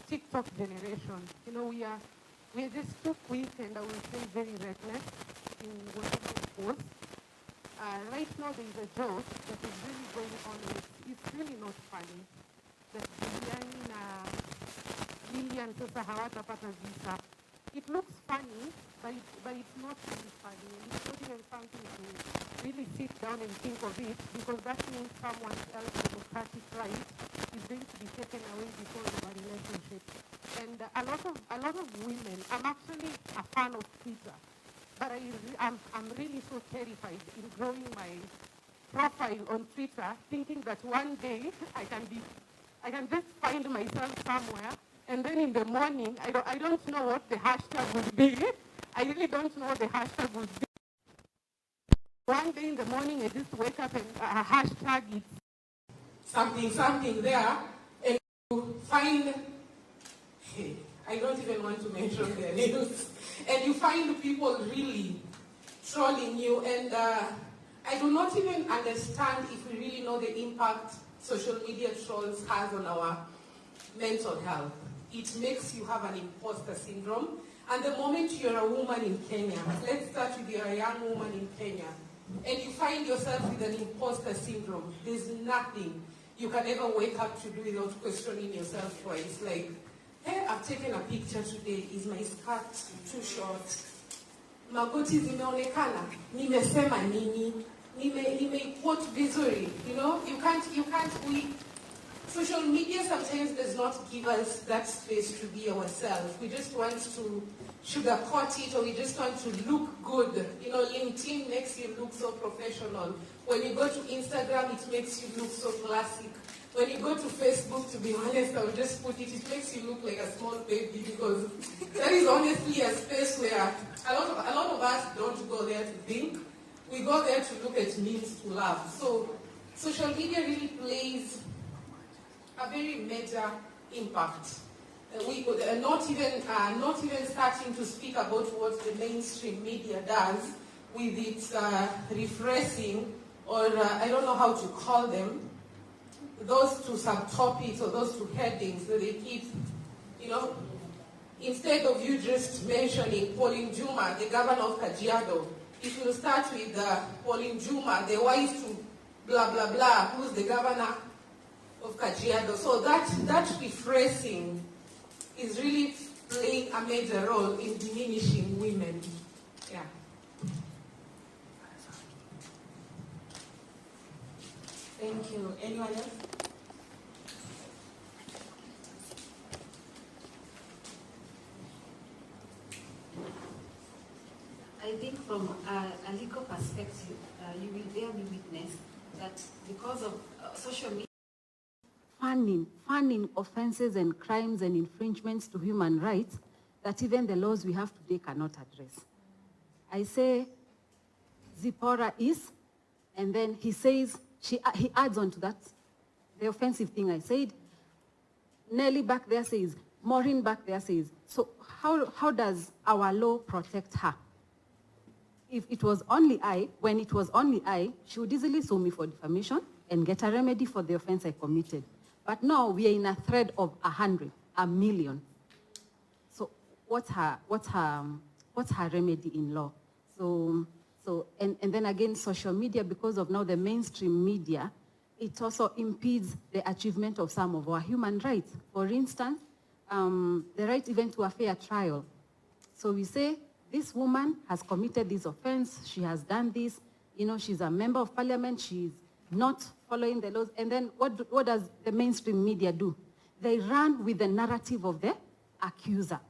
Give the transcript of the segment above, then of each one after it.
TikTok generation. You know, we're just too quick and I will say very reckless in whatever we post. Right now there is a joke that is really going on. It's really not funny. That million sasa hawatapata visa. It looks funny, but it's not really funny. And it's not even something to really sit down and think of it, because that means someone else's democratic right is going to be taken away because of a relationship. And a lot of women, I'm actually a fan of Twitter, but I'm really so terrified in growing my profile on Twitter, thinking that one day I can just find myself somewhere, and then in the morning, I don't know what the hashtag would be. I really don't know what the hashtag would be. One day in the morning, I just wake up and a hashtag is something there, and you find, I don't even want to mention their names, and you find people really trolling you, and I do not even understand if we really know the impact social media trolls has on our mental health. It makes you have an imposter syndrome. And the moment you're a woman in Kenya, let's start with you're a young woman in Kenya, and you find yourself with an imposter syndrome, there's nothing you can ever wake up to do without questioning yourself twice. Like, hey, I've taken a picture today. Is my skirt too short? Magoti zimeonekana. Nimesema nini? Nimeipot vizuri. You know, you can't, social media sometimes does not give us that space to be ourselves. We just want to sugarcoat it, or we just want to look good. You know, LinkedIn makes you look so professional. When you go to Instagram, it makes you look so classic. When you go to Facebook, to be honest, I will just put it, it makes you look like a small baby, because that is honestly a space where a lot of us don't go there to think. We go there to look at memes to laugh. So social media really plays a very major impact. We could not even starting to speak about what the mainstream media does with its refreshing, or I don't know how to call them, those two subtopics or those two headings that they keep, you know, instead of you just mentioning Pauline Juma, the governor of Kajiado, if you start with Pauline Juma, the wife to blah blah blah, who's the governor of Kajiado. So that rephrasing is really playing a major role in diminishing women. Yeah. Thank you. Anyone else? I think from a legal perspective, you will bear me witness that because of social media, fanning offenses and crimes and infringements to human rights that even the laws we have today cannot address. I say Zipporah is, and then he says, he adds on to that, the offensive thing I said. Nelly back there says, Maureen back there says. So how does our law protect her? If it was only I, when it was only I, she would easily sue me for defamation and get a remedy for the offense I committed. But now we are in a thread of 100, 1 million. So what's her remedy in law? And then again, social media, because of now the mainstream media, it also impedes the achievement of some of our human rights. For instance, the right even to a fair trial. So we say, this woman has committed this offense, she has done this, you know, she's a member of parliament, she's not following the laws. And then what does the mainstream media do? They run with the narrative of the accuser.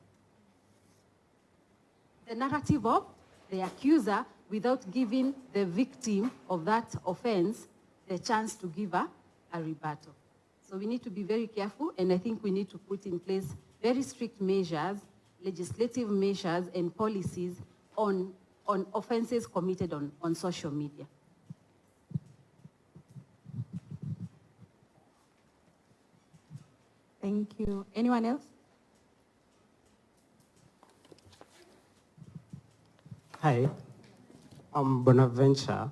The narrative of the accuser, without giving the victim of that offense the chance to give a rebuttal. So we need to be very careful, and I think we need to put in place very strict measures, legislative measures and policies on offenses committed on social media. Thank you. Anyone else? Hi, I'm Bonaventure.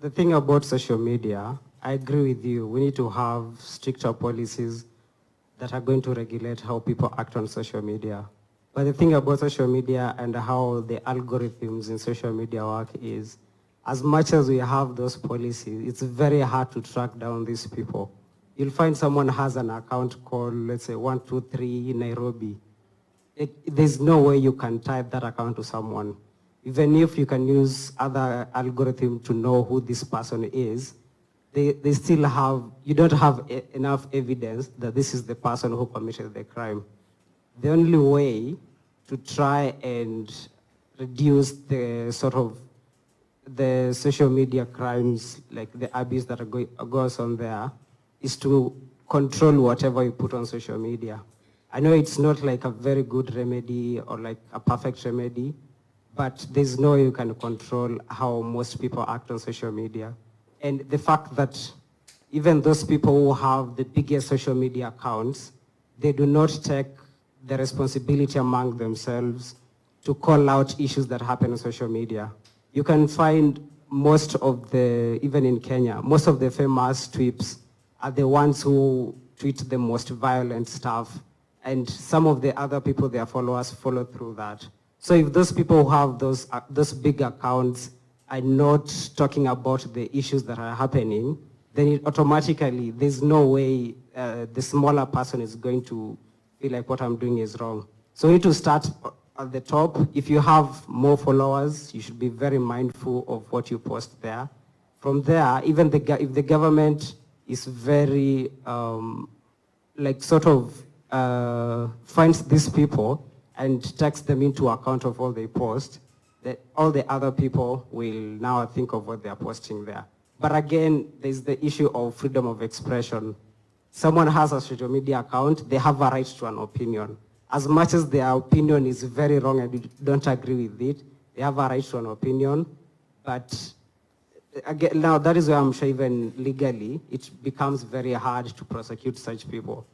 The thing about social media, I agree with you. We need to have stricter policies that are going to regulate how people act on social media. But the thing about social media and how the algorithms in social media work is, as much as we have those policies, it's very hard to track down these people. You'll find someone has an account called, let's say, 123 Nairobi. There's no way you can type that account to someone. Even if you can use other algorithm to know who this person is, they still have, you don't have enough evidence that this is the person who committed the crime. The only way to try and reduce the sort of the social media crimes, like the abuse that goes on there, is to control whatever you put on social media. I know it's not like a very good remedy or like a perfect remedy, but there's no way you can control how most people act on social media. And the fact that even those people who have the biggest social media accounts, they do not take the responsibility among themselves to call out issues that happen on social media. You can find most of the, even in Kenya, most of the famous tweets are the ones who tweet the most violent stuff, and some of the other people, their followers, follow through that. So if those people who have those big accounts are not talking about the issues that are happening, then it automatically, there's no way the smaller person is going to feel like what I'm doing is wrong. So we need to start at the top. If you have more followers, you should be very mindful of what you post there. From there, even if the government is very, like sort of finds these people and takes them into account of all they post, that all the other people will now think of what they're posting there. But again, there's the issue of freedom of expression. Someone has a social media account, they have a right to an opinion. As much as their opinion is very wrong and you don't agree with it, they have a right to an opinion. But again, now that is where I'm sure even legally, it becomes very hard to prosecute such people.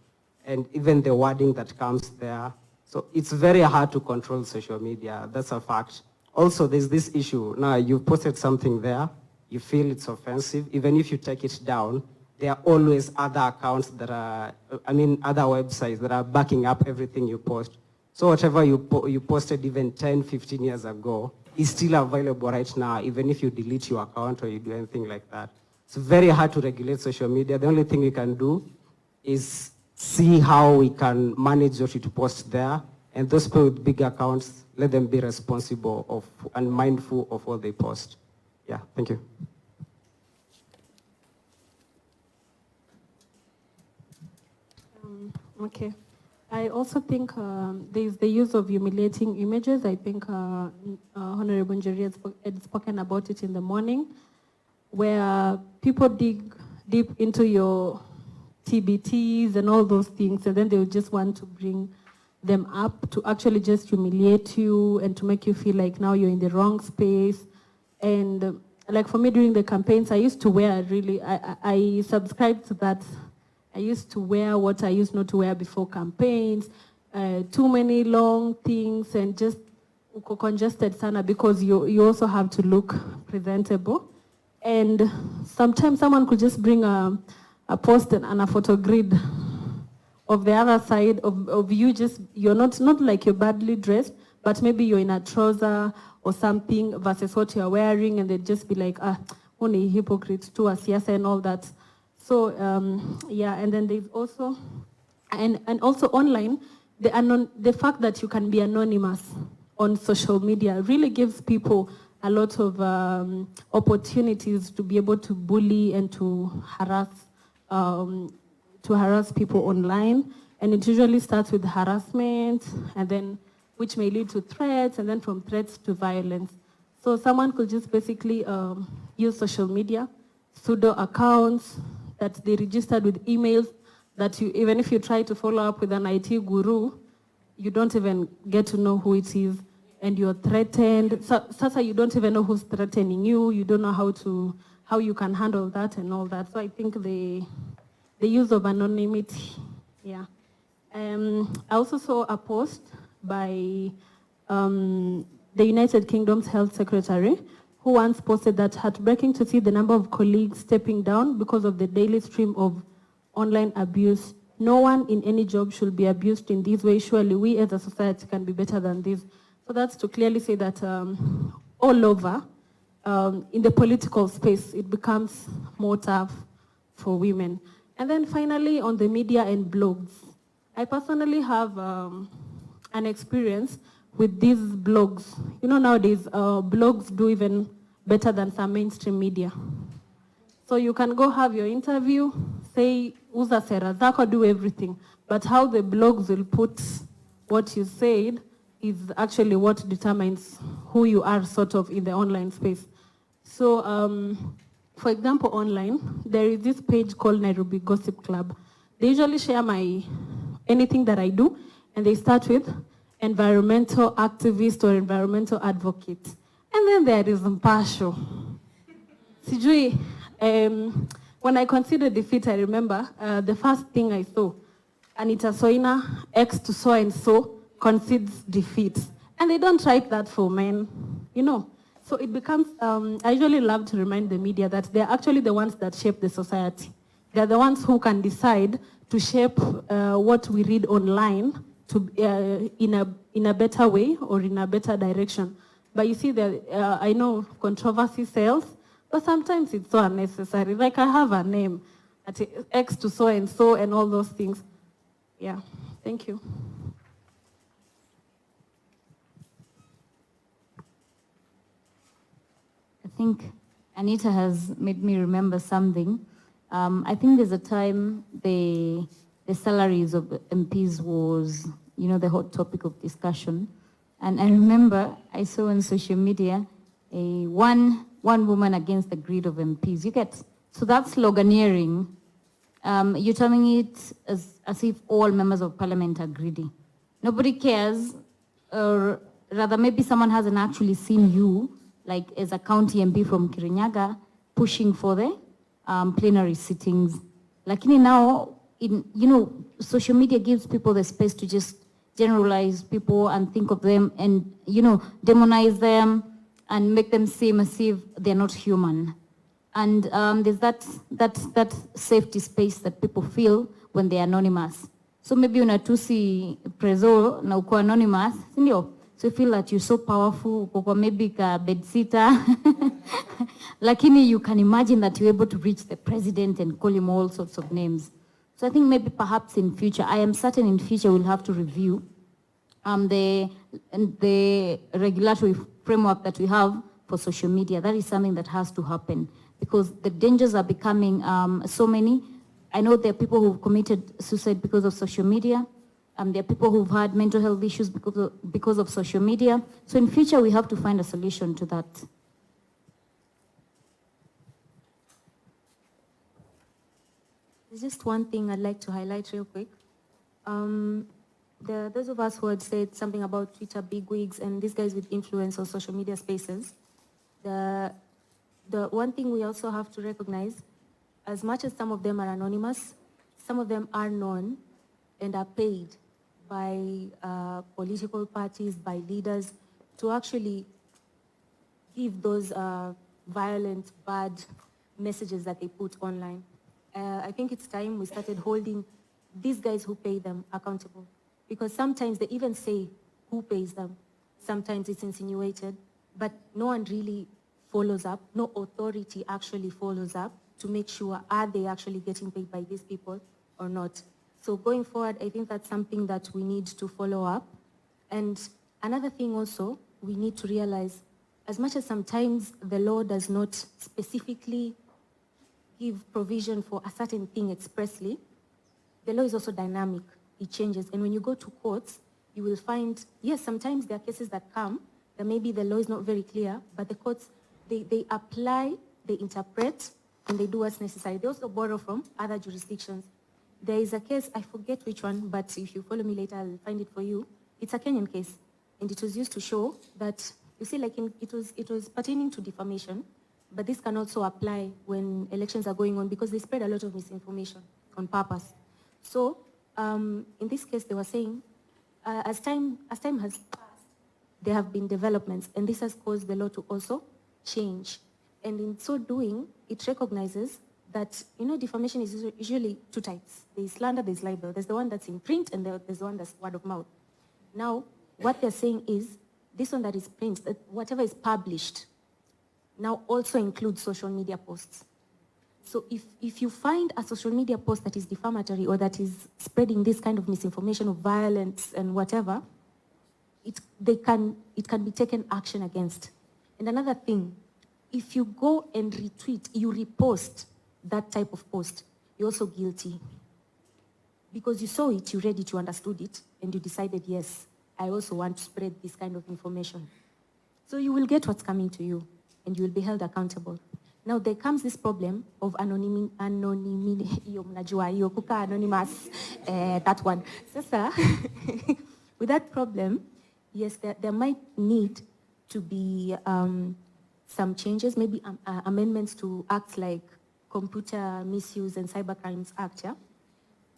And even the wording that comes there. So it's very hard to control social media, that's a fact. Also, there's this issue. Now, you've posted something there, you feel it's offensive, even if you take it down, there are always other accounts that are, other websites that are backing up everything you post. So whatever you posted even 10, 15 years ago is still available right now, even if you delete your account or you do anything like that. It's very hard to regulate social media. The only thing we can do is see how we can manage what you post there, and those people with big accounts, let them be responsible of and mindful of what they post. Yeah, thank you. Okay. I also think there's the use of humiliating images. I think Honorable Njeri had spoken about it in the morning, where people dig deep into your TBTs and all those things, and then they would just want to bring them up to actually just humiliate you and to make you feel like now you're in the wrong space. And like for me during the campaigns, I used to wear I subscribed to that. I used to wear what I used not to wear before campaigns, too many long things, and just congested sana, because you also have to look presentable. And sometimes someone could just bring a post and a photo grid of the other side of you, just, you're not like you're badly dressed, but maybe you're in a trouser or something versus what you're wearing, and they'd just be like, only hypocrite to a siasa and all that. So, yeah, and then there's also, and also online, the fact that you can be anonymous on social media really gives people a lot of opportunities to be able to bully and to harass people online. And it usually starts with harassment, and then which may lead to threats, and then from threats to violence. So someone could just basically use social media, pseudo accounts that they registered with emails that you, even if you try to follow up with an IT guru, you don't even get to know who it is, and you're threatened. Sasa, you don't even know who's threatening you. You don't know how you can handle that and all that. So I think the use of anonymity, yeah. I also saw a post by the United Kingdom's Health Secretary, who once posted that heartbreaking to see the number of colleagues stepping down because of the daily stream of online abuse no one in any job should be abused in this way. Surely we as a society can be better than this. So that's to clearly say that all over, in the political space, it becomes more tough for women. And then finally, on the media and blogs. I personally have an experience with these blogs. You know, nowadays, blogs do even better than some mainstream media. So you can go have your interview, say, uza sera zako, do everything. But how the blogs will put what you said is actually what determines who you are sort of in the online space. So, for example, online, there is this page called Nairobi Gossip Club. They usually share anything that I do, and they start with environmental activist or environmental advocate. And then there is Mpasho. Sijui, when I considered defeat, I remember the first thing I saw, Anita Soina, ex to so-and-so, concedes defeat. And they don't write that for men, you know. So it becomes, I usually love to remind the media that they're actually the ones that shape the society. They're the ones who can decide to shape what we read online to, in a better way or in a better direction. But you see that I know controversy sells, but sometimes it's so unnecessary. Like I have a name, X to so and all those things. Yeah, thank you. I think Anita has made me remember something. I think there's a time the salaries of MPs was, you know, the hot topic of discussion. And I remember I saw on social media one woman against the greed of MPs. You get, so that's sloganeering. You're telling it as if all members of parliament are greedy. Nobody cares, or rather maybe someone hasn't actually seen you, like as a county MP from Kirinyaga, pushing for the plenary sittings. Like now, social media gives people the space to just generalize people and think of them and, demonize them and make them seem as if they're not human. And there's that safety space that people feel when they're anonymous. So maybe unatusi prezo na uko anonymous, sindio? So you feel that you're so powerful, uko maybe ka bedsitter. Lakini you can imagine that you're able to reach the president and call him all sorts of names. So I think maybe perhaps in future, I am certain in future we'll have to review the regulatory framework that we have for social media. That is something that has to happen because the dangers are becoming so many. I know there are people who've committed suicide because of social media. There are people who've had mental health issues because of social media. So in future, we have to find a solution to that. There's just one thing I'd like to highlight real quick. Those of us who had said something about Twitter bigwigs and these guys with influence on social media spaces, the one thing we also have to recognize, as much as some of them are anonymous, some of them are known and are paid by political parties, by leaders, to actually give those violent, bad messages that they put online. I think it's time we started holding these guys who pay them accountable. Because sometimes they even say who pays them. Sometimes it's insinuated, but no one really follows up. No authority actually follows up to make sure, are they actually getting paid by these people or not? So going forward, I think that's something that we need to follow up. And another thing also, we need to realize, as much as sometimes the law does not specifically give provision for a certain thing expressly, the law is also dynamic. It changes. And when you go to courts, you will find, yes, sometimes there are cases that come, that maybe the law is not very clear, but the courts, they apply, they interpret, and they do what's necessary. They also borrow from other jurisdictions. There is a case, I forget which one, but if you follow me later, I'll find it for you. It's a Kenyan case, and it was used to show that, you see, like it was pertaining to defamation, but this can also apply when elections are going on because they spread a lot of misinformation on purpose. So in this case, they were saying, as time has passed, there have been developments, and this has caused the law to also change. And in so doing, it recognizes that, defamation is usually two types. There's slander, there's libel. There's the one that's in print, and there's the one that's word of mouth. Now, what they're saying is, this one that is print, that whatever is published, now also includes social media posts. So if you find a social media post that is defamatory or that is spreading this kind of misinformation of violence and whatever, it can be taken action against. And another thing, if you go and retweet, you repost that type of post, you're also guilty. Because you saw it, you read it, you understood it, and you decided, yes, I also want to spread this kind of information. So you will get what's coming to you, and you will be held accountable. Now there comes this problem of anonymous, that one. Sasa, with that problem, yes, there might need to be some changes, maybe amendments to acts like Computer Misuse and Cybercrimes Act. Yeah?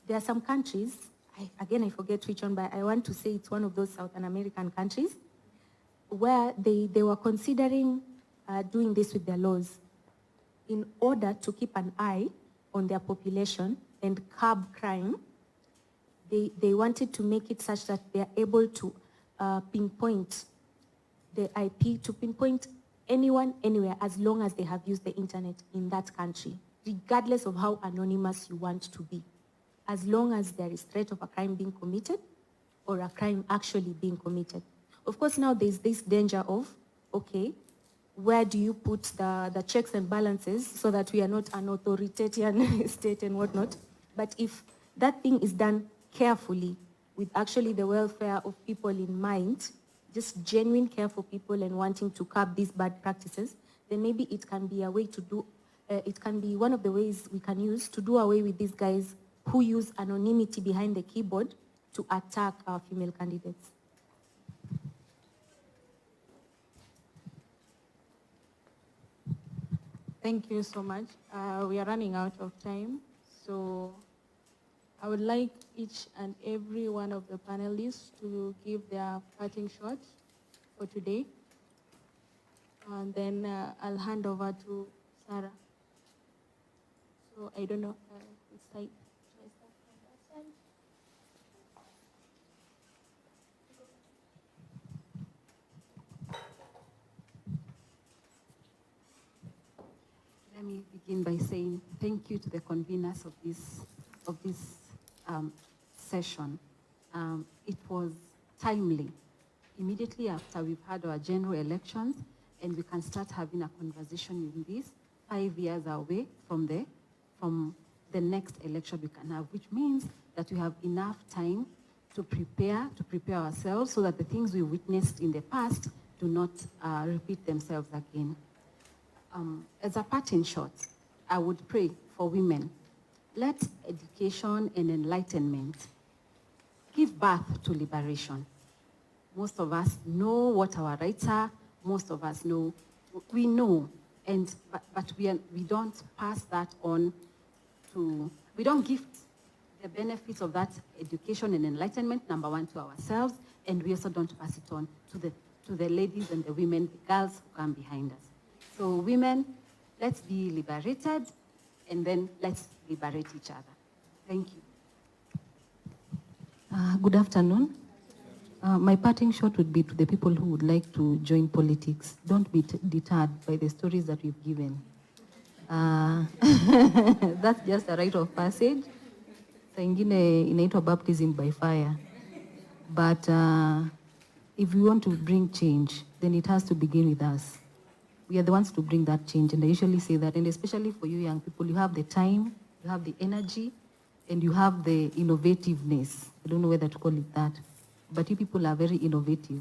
There are some countries, I forget which one, but I want to say it's one of those Southern American countries, where they were considering doing this with their laws in order to keep an eye on their population and curb crime. They wanted to make it such that they are able to pinpoint the IP, to pinpoint anyone, anywhere, as long as they have used the internet in that country, regardless of how anonymous you want to be, as long as there is threat of a crime being committed or a crime actually being committed. Of course, now there's this danger of, okay, where do you put the checks and balances so that we are not an authoritarian state and whatnot? But if that thing is done carefully, with actually the welfare of people in mind, just genuine care for people and wanting to curb these bad practices, then maybe it can be a way to do, it can be one of the ways we can use to do away with these guys who use anonymity behind the keyboard to attack our female candidates. Thank you so much. We are running out of time, so I would like each and every one of the panelists to give their parting shot for today. And then I'll hand over to Sarah. So I don't know, which side. Should I start from that side? Let me begin by saying thank you to the conveners of this session. It was timely. Immediately after we've had our general elections, and we can start having a conversation in this 5 years away from the next election we can have, which means that we have enough time to prepare ourselves so that the things we witnessed in the past do not repeat themselves again. As a parting shot, I would pray for women. Let education and enlightenment give birth to liberation. Most of us know what our rights are. Most of us know, we know, but we don't pass that on to, we don't gift the benefits of that education and enlightenment, number one, to ourselves, and we also don't pass it on to the ladies and the women, the girls who come behind us. So women, let's be liberated, and then let's liberate each other. Thank you. Good afternoon. My parting shot would be to the people who would like to join politics. Don't be deterred by the stories that we've given. That's just a rite of passage. Saa ingine inaitwa baptism by fire. But if we want to bring change, then it has to begin with us. We are the ones to bring that change, and I usually say that, and especially for you young people, you have the time, you have the energy, and you have the innovativeness. I don't know whether to call it that, but you people are very innovative.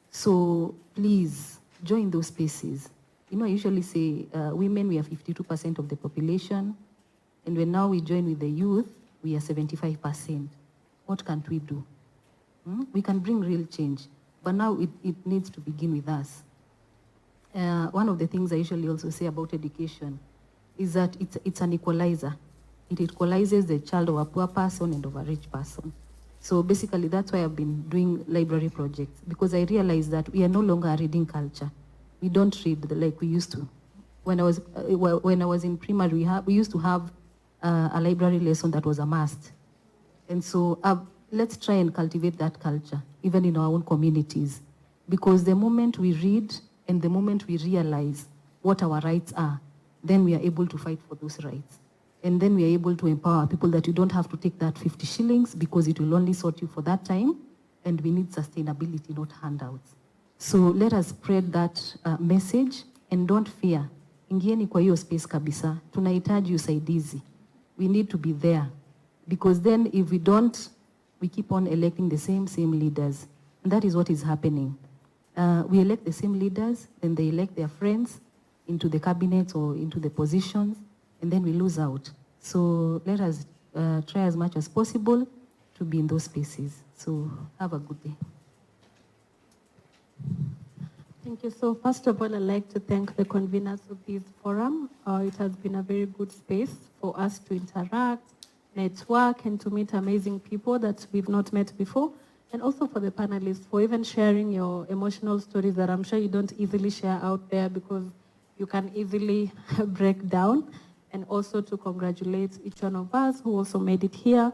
So please, join those spaces. You know, I usually say, women, we are 52% of the population, and when now we join with the youth, we are 75%. What can't we do? We can bring real change, but now it needs to begin with us. One of the things I usually also say about education is that it's an equalizer. It equalizes the child of a poor person and of a rich person. So basically that's why I've been doing library projects, because I realize that we are no longer a reading culture. We don't read like we used to. when I was in primary, we used to have a library lesson that was a must. And so let's try and cultivate that culture, even in our own communities. Because the moment we read and the moment we realize what our rights are, then we are able to fight for those rights. And then we are able to empower people that you don't have to take that 50 shillings because it will only sort you for that time. And we need sustainability, not handouts. So let us spread that message and don't fear. Ingieni kwa hiyo space kabisa. Tunahitaji usaidizi. We need to be there. Because then if we don't, we keep on electing the same leaders. And that is what is happening. We elect the same leaders, then they elect their friends into the cabinet or into the positions, and then we lose out. So let us try as much as possible to be in those spaces. So have a good day. Thank you. So first of all, I'd like to thank the conveners of this forum. It has been a very good space for us to interact, network, and to meet amazing people that we've not met before. And also for the panelists for even sharing your emotional stories that I'm sure you don't easily share out there because you can easily break down. And also to congratulate each one of us who also made it here.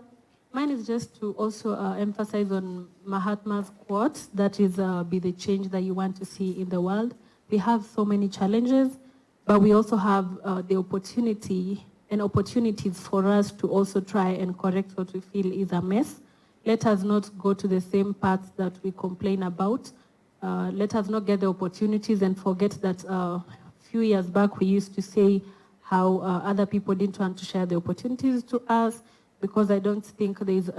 Mine is just to also emphasize on Mahatma's quote, that is, be the change that you want to see in the world. We have so many challenges, but we also have the opportunity and opportunities for us to also try and correct what we feel is a mess. Let us not go to the same paths that we complain about. Let us not get the opportunities and forget that a few years back we used to say how other people didn't want to share the opportunities to us, because I don't think there's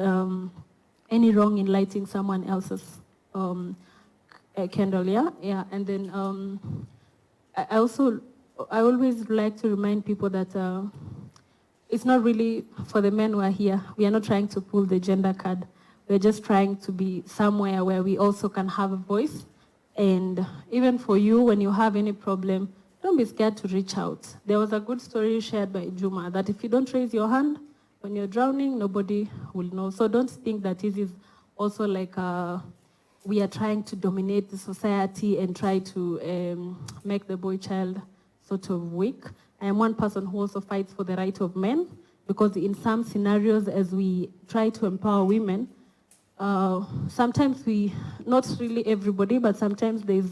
any wrong in lighting someone else's candle, yeah. And then I always like to remind people that it's not really for the men who are here. We are not trying to pull the gender card. We're just trying to be somewhere where we also can have a voice. And even for you, when you have any problem, don't be scared to reach out. There was a good story shared by Juma that if you don't raise your hand when you're drowning, nobody will know. So don't think that it is also like we are trying to dominate the society and try to make the boy child sort of weak. I am one person who also fights for the right of men, because in some scenarios, as we try to empower women, sometimes we, not really everybody, but sometimes there's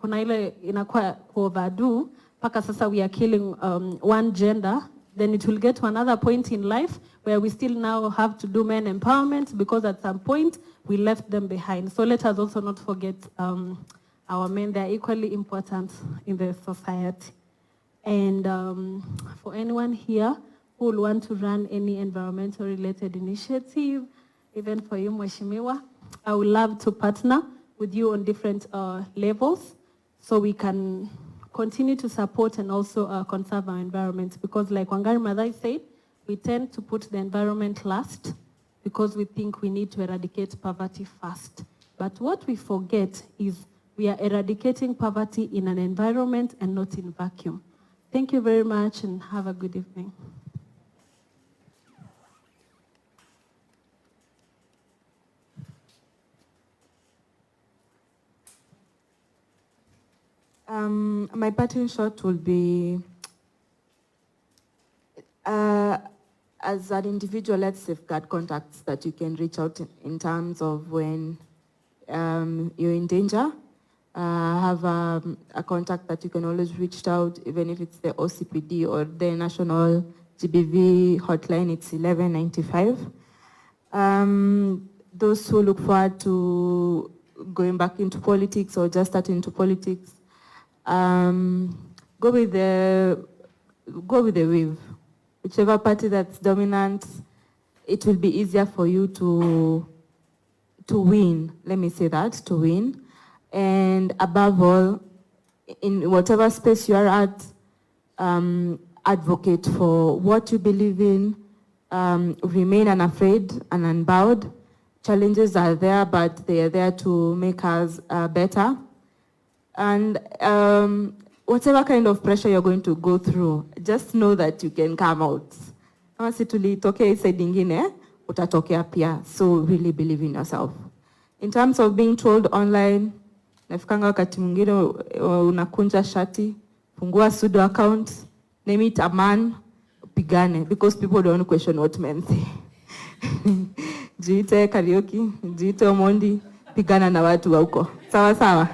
kuna ile inakuwa overdo, paka sasa we are killing one gender, then it will get to another point in life where we still now have to do men empowerment, because at some point we left them behind. So let us also not forget our men. They are equally important in the society. And for anyone here who will want to run any environmental related initiative, even for you, Mheshimiwa, I would love to partner with you on different levels so we can continue to support and also conserve our environment. Because like Wangari Maathai said, we tend to put the environment last because we think we need to eradicate poverty first. But what we forget is we are eradicating poverty in an environment and not in vacuum. Thank you very much and have a good evening. My parting shot will be, as an individual, let's safeguard contacts that you can reach out in terms of when you're in danger. Have a contact that you can always reach out, even if it's the OCPD or the National GBV hotline, it's 1195. Those who look forward to going back into politics or just starting into politics, go with the wave. Whichever party that's dominant, it will be easier for you to win. Let me say that, to win. And above all, in whatever space you are at, advocate for what you believe in, remain unafraid and unbowed. Challenges are there, but they are there to make us better. And whatever kind of pressure you're going to go through, just know that you can come out. Kama si tulitokea side ingine, utatokea pia. So really believe in yourself. In terms of being trolled online, nafikanga wakati mwingine unakunja shati fungua pseudo account, name it a man, pigane, because people don't question what men say. Jiite karaoke, jiite Omondi, pigana na watu wa huko. Sawa sawa.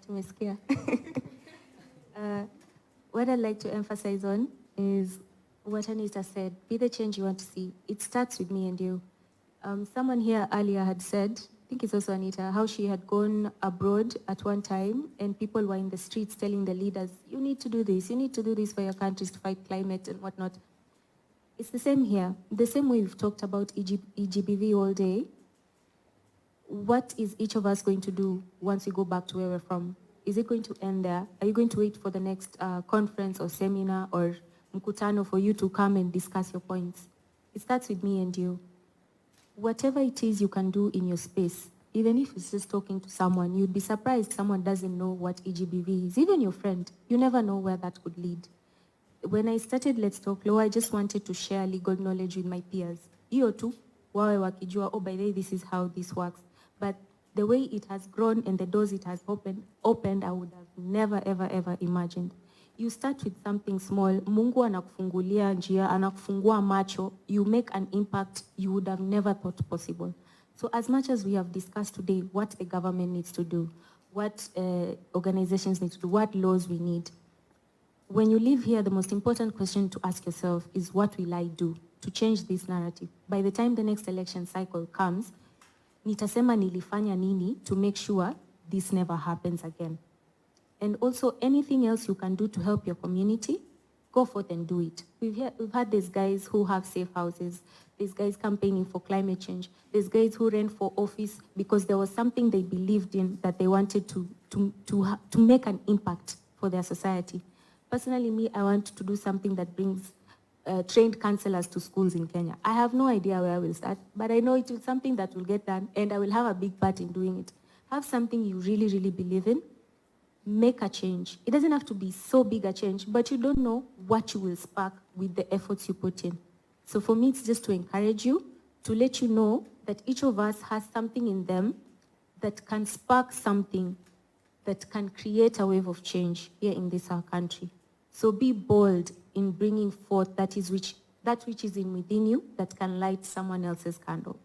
Tumesikia. What I'd like to emphasize on is what Anita said, be the change you want to see. It starts with me and you. Someone here earlier had said, I think it's also Anita, how she had gone abroad at one time and people were in the streets telling the leaders, you need to do this for your countries to fight climate and whatnot. It's the same here. The same way we've talked about EGBV all day. What is each of us going to do once we go back to where we're from? Is it going to end there? Are you going to wait for the next conference or seminar or mkutano for you to come and discuss your points? It starts with me and you. Whatever it is you can do in your space, even if it's just talking to someone, you'd be surprised someone doesn't know what EGBV is. Even your friend, you never know where that could lead. When I started Let's Talk Law, I just wanted to share legal knowledge with my peers. Hiyo tu, wawe wakijua, oh, by the way, this is how this works. But the way it has grown and the doors it has opened, I would have never, ever, ever imagined. You start with something small, Mungu anakufungulia njia, anakufungua macho, you make an impact you would have never thought possible. So as much as we have discussed today what the government needs to do, what organizations need to do, what laws we need, when you live here, the most important question to ask yourself is, what will I do to change this narrative? By the time the next election cycle comes, nitasema nilifanya nini to make sure this never happens again. And also anything else you can do to help your community, go forth and do it. We've had these guys who have safe houses, these guys campaigning for climate change, these guys who ran for office because there was something they believed in that they wanted to make an impact for their society. Personally, me, I want to do something that brings trained counselors to schools in Kenya. I have no idea where I will start, but I know it is something that will get done, and I will have a big part in doing it. Have something you really, really believe in. Make a change. It doesn't have to be so big a change, but you don't know what you will spark with the efforts you put in. So for me, it's just to encourage you, to let you know that each of us has something in them that can spark something that can create a wave of change here in this our country. So be bold in bringing forth that which is in within you that can light someone else's candle.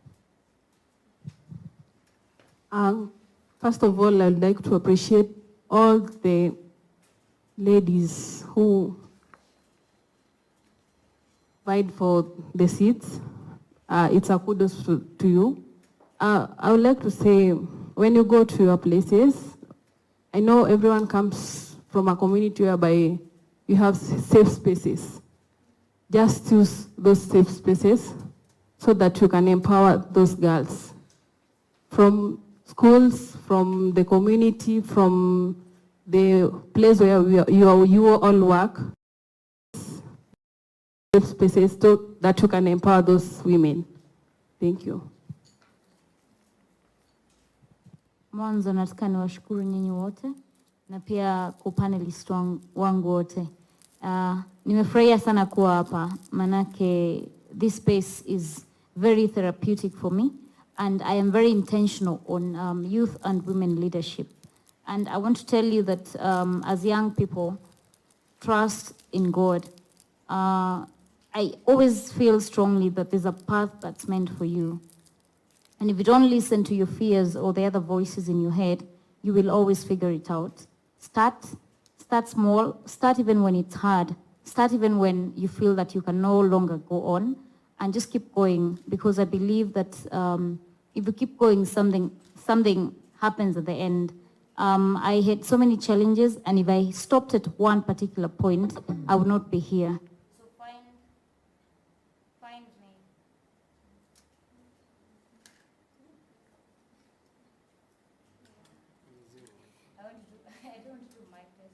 First of all, I'd like to appreciate all the ladies who vied for the seats. It's a kudos to you. I would like to say, when you go to your places, I know everyone comes from a community whereby you have safe spaces. Just use those safe spaces so that you can empower those girls. From schools, from the community, from the place where you all work, safe spaces so that you can empower those women. Thank you. Mwanzo nataka niwashukuru nyinyi wote na pia co-panelist wangu wote. Nimefurahia sana kuwa hapa, manake this space is very therapeutic for me, and I am very intentional on youth and women leadership. And I want to tell you that as young people, trust in God. I always feel strongly that there's a path that's meant for you. And if you don't listen to your fears or the other voices in your head, you will always figure it out. Start small, start even when it's hard. Start even when you feel that you can no longer go on, and just keep going, because I believe that if you keep going, something happens at the end. I had so many challenges, and if I stopped at one particular point, I would not be here. So find me. I don't do my test.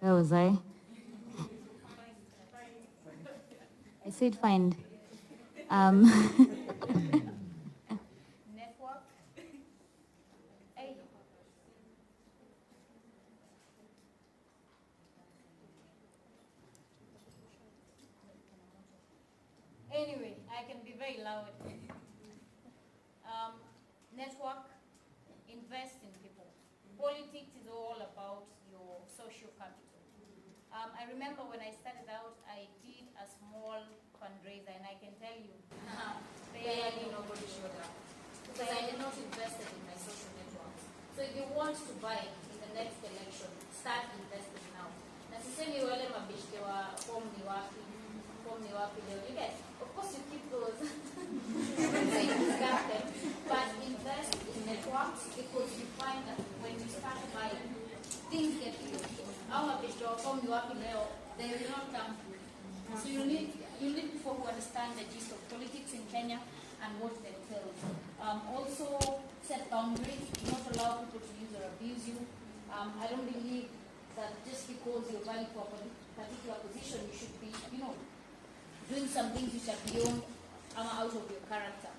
Where was I? I said find. very loud. Network, invest in people. Politics is all about your social capital. I remember when I started out, I did a small fundraiser, and I can tell you, barely nobody showed up because I had not invested in my social networks. So if you want to buy in the next election, start investing now. Na sisemi wale mabishke wa form ni wapi leo. You get, of course you keep those but invest in networks, because you find that when you start buying, things get huge. Our mabishke wa form ni wapi leo, they will not come to you. So you need people who understand the gist of politics in Kenya and what they tell you. Also set boundaries, do not allow people to use or abuse you. I don't believe that just because you're vying for a particular position, you should be, doing some things which are beyond out of your character.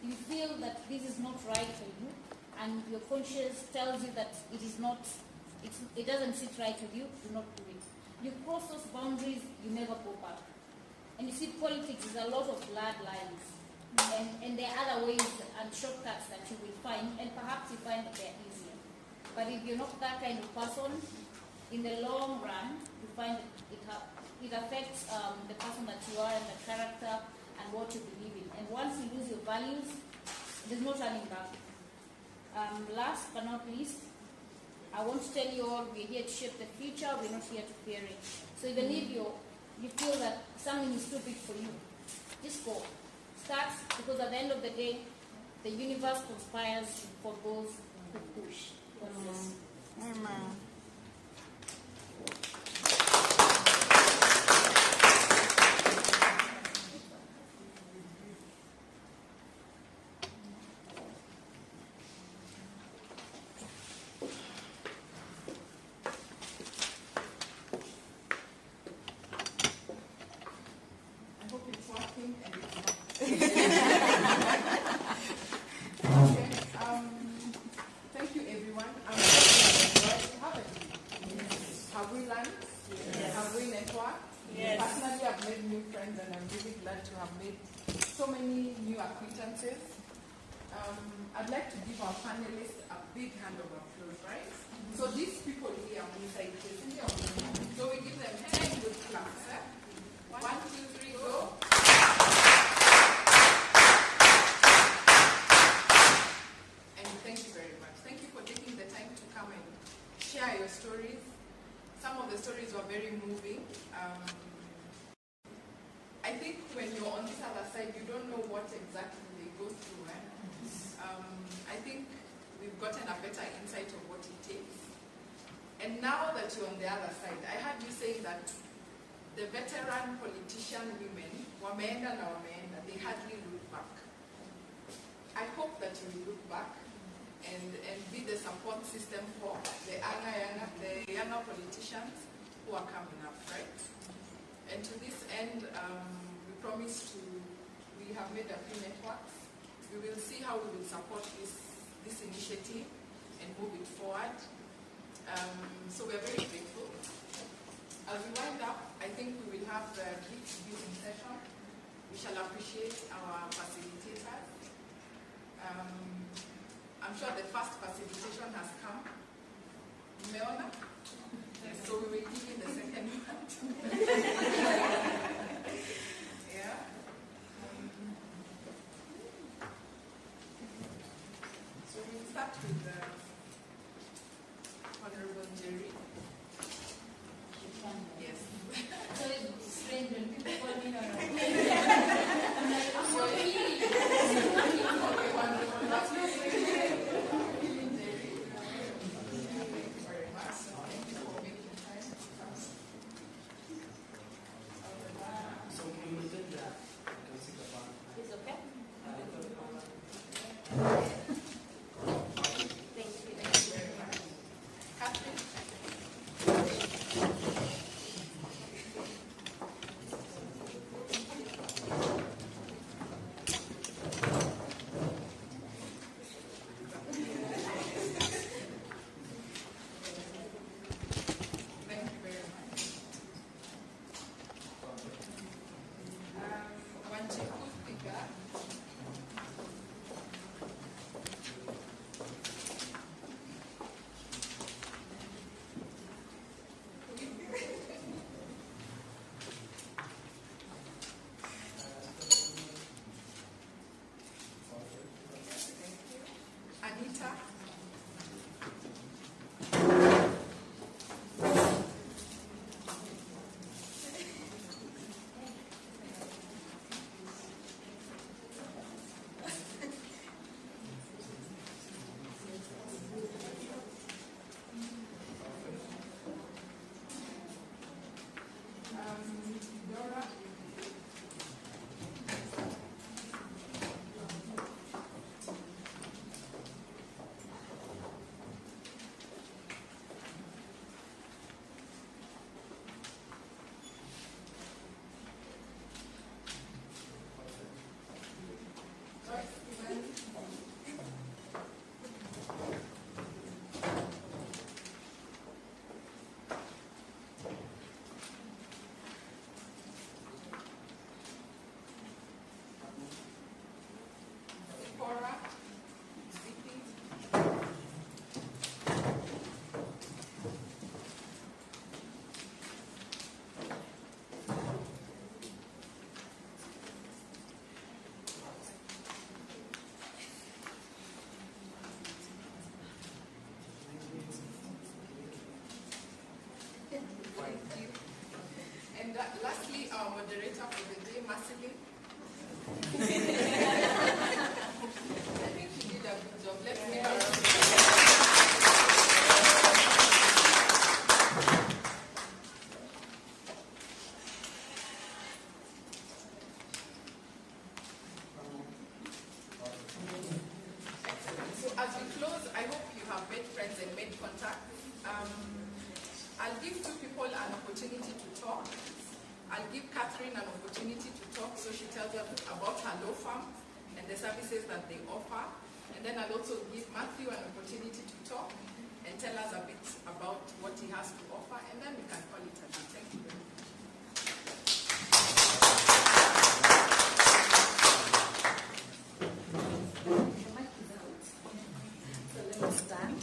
You feel that this is not right for you, and your conscience tells you that it doesn't sit right with you, do not do it. You cross those boundaries, you never go back. And you see, politics is a lot of bloodlines. And there are other ways and shortcuts that you will find, and perhaps you find that they're easier. But if you're not that kind of person, in the long run, you find it affects the person that you are and the character and what you believe in. And once you lose your values, there's no turning back. Last but not least, I want to tell you all, we're here to shape the future, we're not here to fear it. So even if you feel that something is too big for you, just go. Start, because at the end of the day, the universe conspires for those who push. God bless. Amen. I hope it's working and it's not. Okay. Thank you, everyone. I'm haven't we? Have we learned? Yes. Have we networked? Yes. Personally, I've made new friends, and I'm really glad to have made so many new acquaintances. I'd like to give our panelists a big hand of applause, right? So these people here on this side, so we give them 10 good claps. 1, 2, 3, go. And thank you very much. Thank you for taking the time to come and share your stories. Some of the stories were very moving. I think when you're on this other side, you don't know what exactly they go through. I think we've gotten a better insight of what it takes. And now that you're on the other side, I heard you saying that the veteran politician women, wameenda na wameenda, they hardly look back. I hope that you will look back and be the support system for the younger politicians who are coming up, right? And to this end, we have made a few networks. We will see how we will support this initiative and move it forward. So we are very grateful. As we wind up, I think we will have the gift giving session. We shall appreciate our facilitators. I'm sure the first facilitation has come. Meona? So we will give you the second one. Yeah. So we'll start with the Honorable Jerry. Yes. So it's strange when people call me Nora. Okay, wonderful. That's no moderator for the day, Marceline. I think she did a good job. Let's give her a round of So as we close, I hope you have made friends and made contact. I'll give two people an opportunity to talk. I'll give Catherine an opportunity to talk so she tells us about her law firm and the services that they offer. And then I'll also give Matthew an opportunity to talk and tell us a bit about what he has to offer, and then we can call it a day. Thank you very much. The mic is out. So let me start.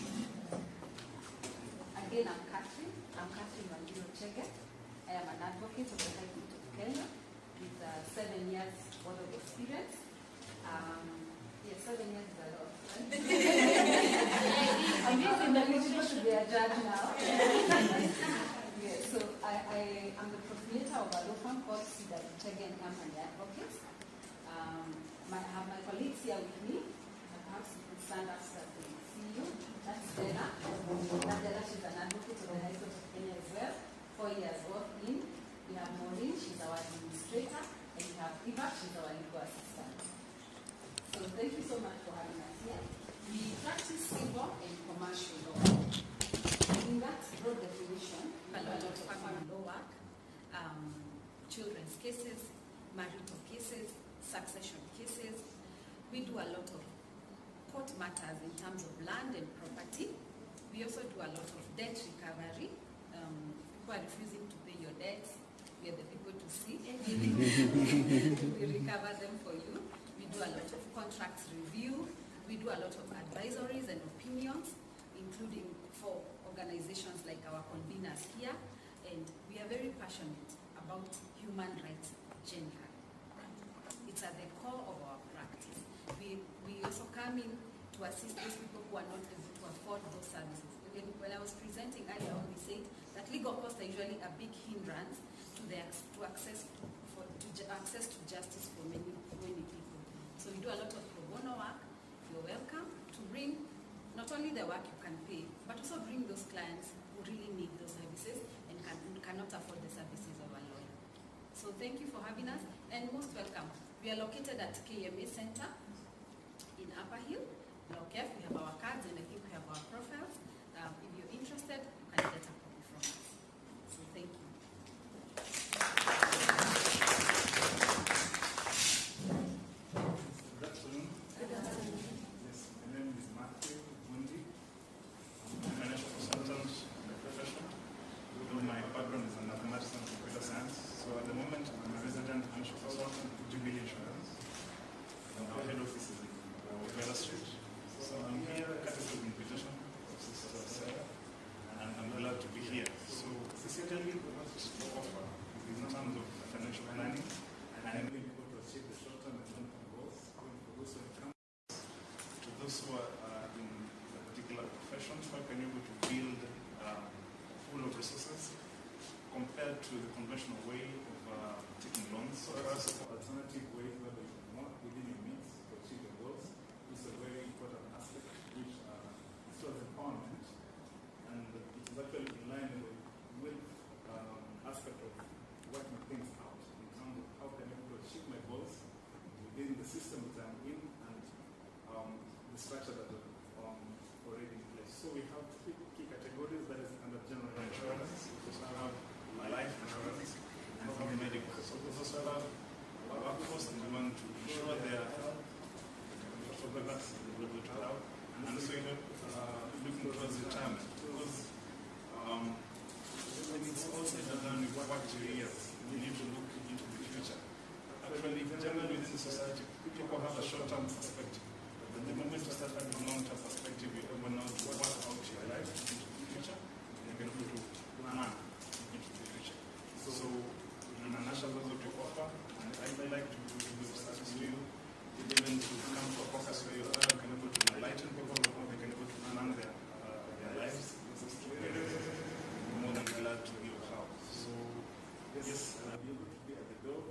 Again, I'm Catherine. I am an advocate of the High Court of Kenya with 7 years worth of experience. 7 years is a lot. I'm not eligible to be a judge now. So I am the proprietor of a law firm called Cedar Chege and Company Advocates. I have my colleagues here with me. Perhaps you could stand up so that they see you. That's Stella. She's an advocate of the High Court of Kenya as well. 4 years working. We have Maureen, she's our administrator, and we have Eva, she's our legal assistant. So thank you so much for having us here. We practice civil and commercial law. In that broad definition, a lot of family law work, children's cases, marital cases, succession cases. We do a lot of court matters in terms of land and property. We also do a lot of debt recovery. People are refusing to pay your debts. We are the people to see. We recover them for you. We do a lot of contracts review. We do a lot of advisories and opinions, including for organizations like our conveners here. And we are very passionate about human rights generally. It's at the core of our practice. We also come in to assist those people who are not able to afford those services. When I was presenting earlier on, we said that legal costs are usually a big hindrance to access to justice for many people. So we do a lot of pro bono work. You're welcome to bring not only the work you can pay, but also bring those clients who really need those services and cannot afford the services of a lawyer. So thank you for having us, and most welcome. We are located at KMA Center in Upper Hill, WILPF. We have our cards and I think we have our profiles. If you're interested, you can get a copy from us. So thank you. Good afternoon. Yes, my name is Matthew Mundi. I'm a financial consultant by profession. My background is in mathematics and computer science. So at the moment, I'm a resident financial consultant with Jubilee Insurance. Our head office is in Westwood Street. So I'm here courtesy of invitation of Sister Sarah, and I'm glad to be here. So essentially, what we offer is in terms of financial planning and enabling people to achieve the short-term and long-term goals, for those who come to those who are in a particular profession, how can you be able to build a pool of resources compared to the conventional way of taking loans. So as an alternative way where you can work within your means to achieve your goals is a very important aspect which shows empowerment, and it is actually in line with aspect of working things out in terms of how can I achieve my goals within the system that I'm in and the structure that is already in place. So we have 3 key categories that is under general insurance, which I have life insurance and from medical. So we also have our workforce and we want to ensure their health, so that's the level to have, and also looking towards retirement, because when it's all said and done, we've worked 2 years, we need to look into the future. Actually, generally within society, people have a short-term perspective, but the moment you start having a long-term perspective, you open out to what about your life into the future, and you're able to plan into the future. So, in a nutshell, that's what we offer, and I'd like to start with you, even to come to a focus where you can able to enlighten people on how they can able to plan their lives. More than glad to give how. So, yes, I'll be able to be at the door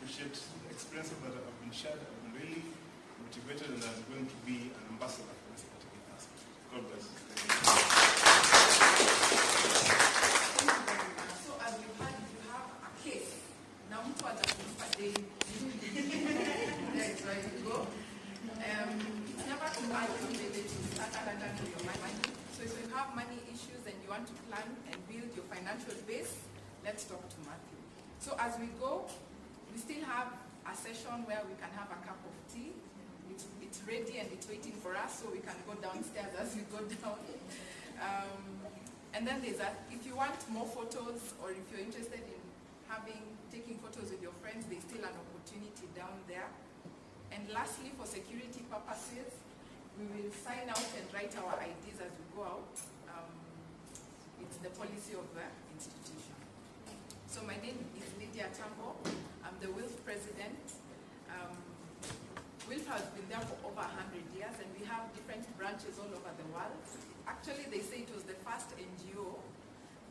appreciate the experiences that have been shared. I've been really motivated, and I'm going to be an ambassador for this particular aspect. God bless. So as you heard, you have a case. Now, mtu atakulipa daily. That's right you go. It's never too early to start handling your money. So if you have money issues and you want to plan and build your financial base, let's talk to Matthew. So as we go, we still have a session where we can have a cup of tea. It's ready and it's waiting for us, so we can go downstairs as we go down. And then there's if you want more photos, or if you're interested in taking photos with your friends, there's still an opportunity down there. And lastly, for security purposes, we will sign out and write our IDs as we go out. It's the policy of the institution. So my name is Lydia Tango. I'm the WILPF president. WILPF has been there for over 100 years, and we have different branches all over the world. Actually, they say it was the first NGO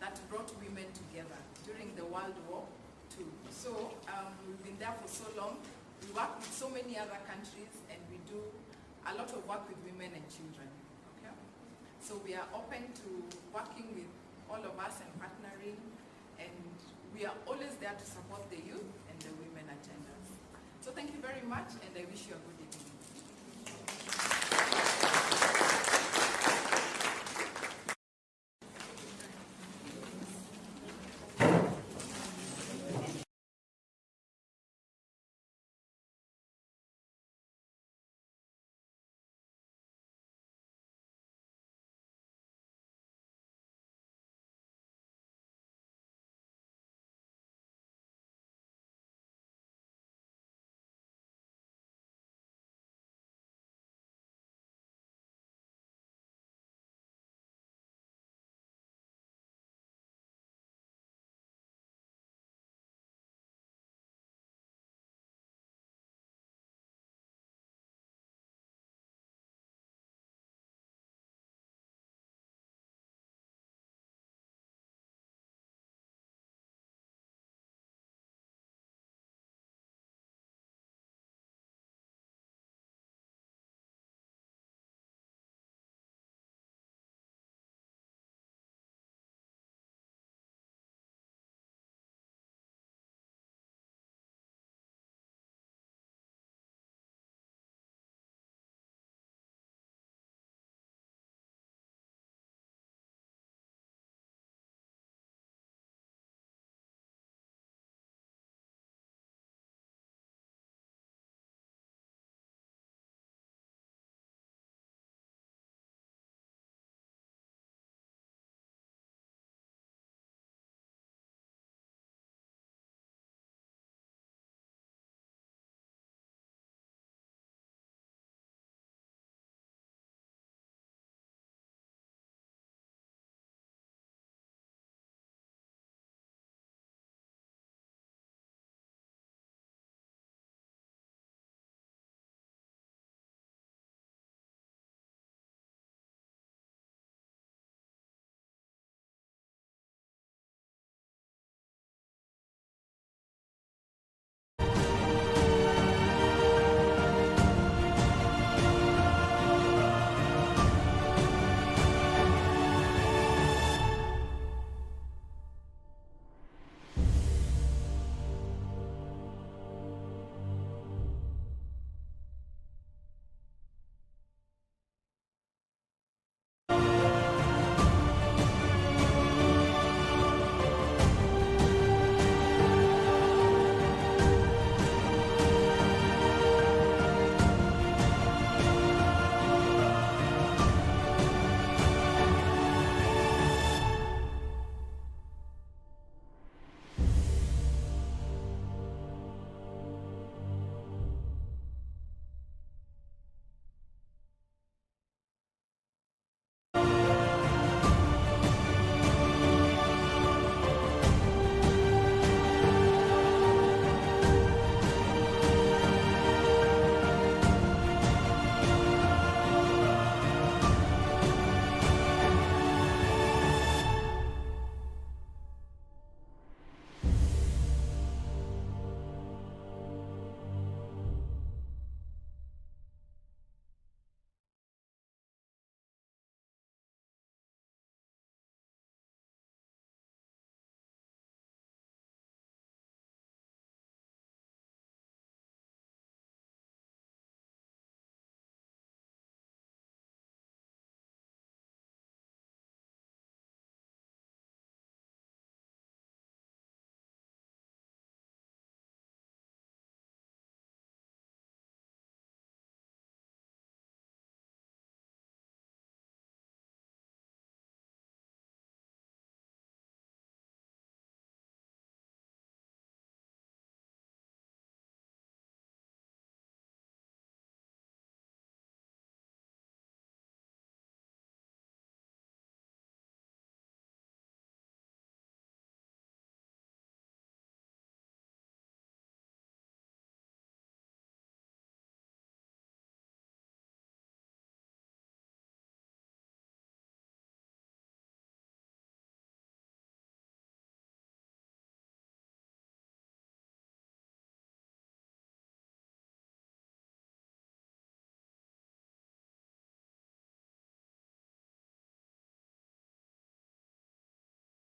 that brought women together during the World War II. So we've been there for so long. We work with so many other countries, and we do a lot of work with women and children. Okay? So we are open to working with all of us and partnering, and we are always there to support the youth and the women agendas. So thank you very much, and I wish you a good evening.